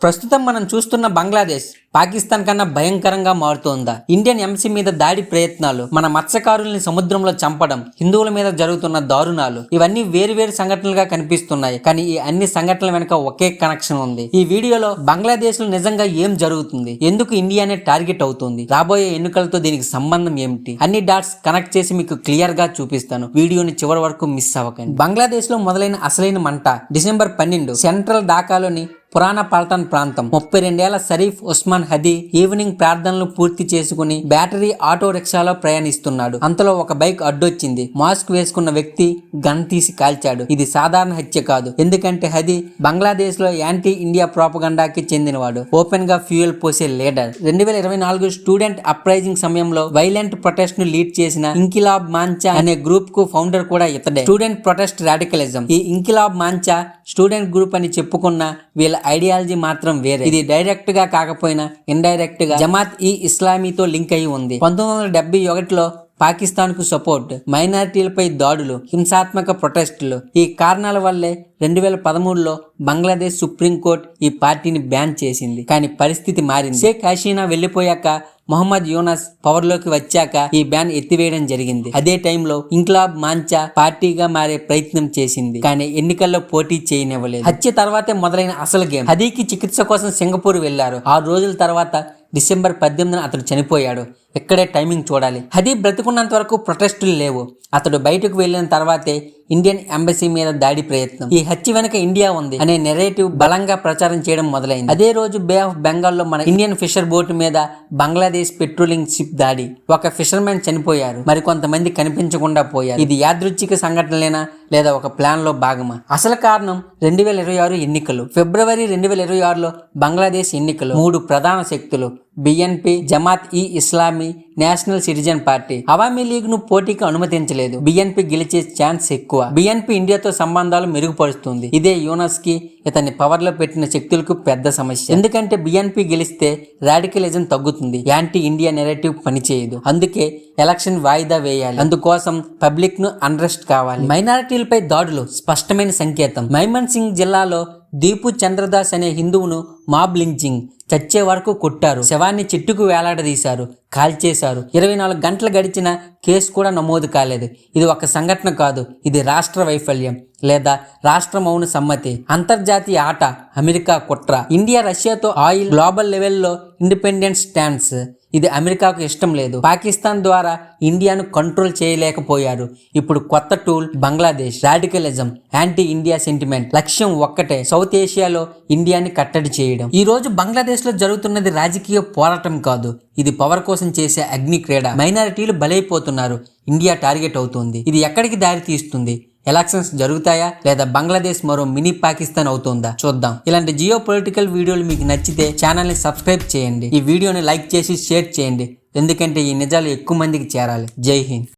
ప్రస్తుతం మనం చూస్తున్న బంగ్లాదేశ్ పాకిస్తాన్ కన్నా భయంకరంగా మారుతోందా? ఇండియన్ ఎంసీ మీద దాడి ప్రయత్నాలు, మన మత్స్యకారుల్ని సముద్రంలో చంపడం, హిందువుల మీద జరుగుతున్న దారుణాలు, ఇవన్నీ వేరు సంఘటనలుగా కనిపిస్తున్నాయి. కానీ ఈ అన్ని సంఘటనల వెనుక ఒకే కనెక్షన్ ఉంది. ఈ వీడియోలో బంగ్లాదేశ్ లో నిజంగా ఏం జరుగుతుంది, ఎందుకు ఇండియానే టార్గెట్ అవుతుంది, రాబోయే ఎన్నికలతో దీనికి సంబంధం ఏమిటి, అన్ని డాట్స్ కనెక్ట్ చేసి మీకు క్లియర్ గా చూపిస్తాను. వీడియోని చివరి వరకు మిస్ అవ్వకండి. బంగ్లాదేశ్ లో మొదలైన అసలైన మంట డిసెంబర్ 12 సెంట్రల్ ఢాకాలోని పురాణ పల్టన్ ప్రాంతం. 32 ఏళ్ల షరీఫ్ ఉస్మాన్ హదీ ఈవినింగ్ ప్రార్థనలు పూర్తి చేసుకుని బ్యాటరీ ఆటో రిక్షాలో ప్రయాణిస్తున్నాడు. అంతలో ఒక బైక్ అడ్డొచ్చింది. మాస్క్ వేసుకున్న వ్యక్తి గన్ తీసి కాల్చాడు. ఇది సాధారణ హత్య కాదు, ఎందుకంటే హదీ బంగ్లాదేశ్ లో యాంటీ ఇండియా ప్రోపగండాకి చెందినవాడు, ఓపెన్ గా ఫ్యూయల్ పోసే లీడర్. 2024 స్టూడెంట్ అప్రైజింగ్ సమయంలో వైలెంట్ ప్రొటెస్ట్ ను లీడ్ చేసిన ఇంకిలాబ్ మాంచా అనే గ్రూప్ కు ఫౌండర్ కూడా ఇతడే. Student protest radicalism. ఈ ఇంకిలాబ్ మాంచా స్టూడెంట్ గ్రూప్ అని చెప్పుకున్న వీళ్ళ ఐడియాలజీ మాత్రం వేరే. ఇది డైరెక్ట్ గా కాకపోయినా ఇండైరెక్ట్ గా జమాత్ ఈ ఇస్లామీతో లింక్ అయి ఉంది. 1971లో పాకిస్తాన్ కు సపోర్ట్, మైనారిటీలపై దాడులు, హింసాత్మక ప్రొటెస్టులు, ఈ కారణాల వల్లే 2013లో బంగ్లాదేశ్ సుప్రీంకోర్టు ఈ పార్టీని బ్యాన్ చేసింది. కానీ పరిస్థితి మారింది. షేక్ హసీనా వెళ్లిపోయాక మొహమ్మద్ యూనస్ పవర్ లోకి వచ్చాక ఈ బ్యాన్ ఎత్తివేయడం జరిగింది. అదే టైంలో ఇంక్లాబ్ మాంచా పార్టీగా మారే ప్రయత్నం చేసింది, కానీ ఎన్నికల్లో పోటీ చేయనివ్వలేదు. హత్య తర్వాతే మొదలైన అసలు గేమ్. హదీకి చికిత్స కోసం సింగపూర్ వెళ్లారు. 6 రోజుల తర్వాత డిసెంబర్ 18న అతడు చనిపోయాడు. ఇక్కడే టైమింగ్ చూడాలి. హదీ బ్రతికున్నంత వరకు ప్రొటెస్టులు లేవు. అతడు బయటకు వెళ్లిన తర్వాతే ఇండియన్ ఎంబసీ మీద దాడి ప్రయత్నం. ఈ హత్య వెనక ఇండియా ఉంది అనే నెరేటివ్ బలంగా ప్రచారం చేయడం మొదలైంది. అదే రోజు బే ఆఫ్ బెంగాల్లో మన ఇండియన్ ఫిషర్ బోట్ మీద బంగ్లాదేశ్ పెట్రోలింగ్ షిప్ దాడి. ఒక ఫిషర్మెన్ చనిపోయారు, మరికొంతమంది కనిపించకుండా పోయారు. ఇది యాదృచ్ఛిక సంఘటనలేనా లేదా ఒక ప్లాన్ లో భాగమా? అసలు కారణం 2026 ఎన్నికలు. ఫిబ్రవరి 2026లో బంగ్లాదేశ్ ఎన్నికలు. 3 ప్రధాన శక్తులు బిఎన్పి, జమాత్ ఈ Islami, national citizen party Awami league ను పోటీకి అనుమతించలేదు. బిఎన్పి గెలిచే ఛాన్స్ ఎక్కువ. బిఎన్పి ఇండియాతో సంబంధాలు మెరుగుపరుస్తుంది. ఇదే యూనస్ కి ఇతన్ని పవర్ లో పెట్టిన శక్తులకు పెద్ద సమస్య. ఎందుకంటే బిఎన్పి గెలిస్తే రాడికలిజం తగ్గుతుంది, యాంటీ ఇండియా నెరేటివ్ పనిచేయదు. అందుకే ఎలక్షన్ వాయిదా వేయాలి. అందుకోసం పబ్లిక్ ను అన్రెస్ట్ కావాలి. మైనారిటీలపై దాడులు స్పష్టమైన సంకేతం. మైమన్ సింగ్ జిల్లాలో దీపు చంద్రదాస్ అనే హిందువును మాబ్ లించింగ్, చచ్చే వరకు కొట్టారు, శవాన్ని చెట్టుకు వేలాడదీశారు, కాల్చేశారు. 24 గంటలు గడిచిన కేసు కూడా నమోదు కాలేదు. ఇది ఒక సంఘటన కాదు, ఇది రాష్ట్ర వైఫల్యం లేదా రాష్ట్ర మౌన సమ్మతి. అంతర్జాతీయ ఆట, అమెరికా కుట్ర. ఇండియా రష్యాతో ఆయిల్, గ్లోబల్ లెవెల్లో ఇండిపెండెంట్ స్టాండ్స్. ఇది అమెరికాకు ఇష్టం లేదు. పాకిస్తాన్ ద్వారా ఇండియాను కంట్రోల్ చేయలేకపోయారు. ఇప్పుడు కొత్త tool Bangladesh. Radicalism, anti India sentiment. లక్ష్యం ఒక్కటే, సౌత్ ఏషియాలో ఇండియాని కట్టడి చేయడం. ఈ రోజు బంగ్లాదేశ్ లో జరుగుతున్నది రాజకీయ పోరాటం కాదు, ఇది పవర్ కోసం చేసే అగ్ని క్రీడ. మైనారిటీలు బలైపోతున్నారు, ఇండియా టార్గెట్ అవుతుంది. ఇది ఎక్కడికి దారి తీస్తుంది? ఎలక్షన్స్ జరుగుతాయా లేదా బంగ్లాదేశ్ మరో మినీ పాకిస్తాన్ అవుతుందా? చూద్దాం. ఇలాంటి జియో పొలిటికల్ వీడియోలు మీకు నచ్చితే ఛానల్ ని సబ్స్క్రైబ్ చేయండి. ఈ వీడియోని లైక్ చేసి షేర్ చేయండి, ఎందుకంటే ఈ నిజాలు ఎక్కువ మందికి చేరాలి. జై హింద్.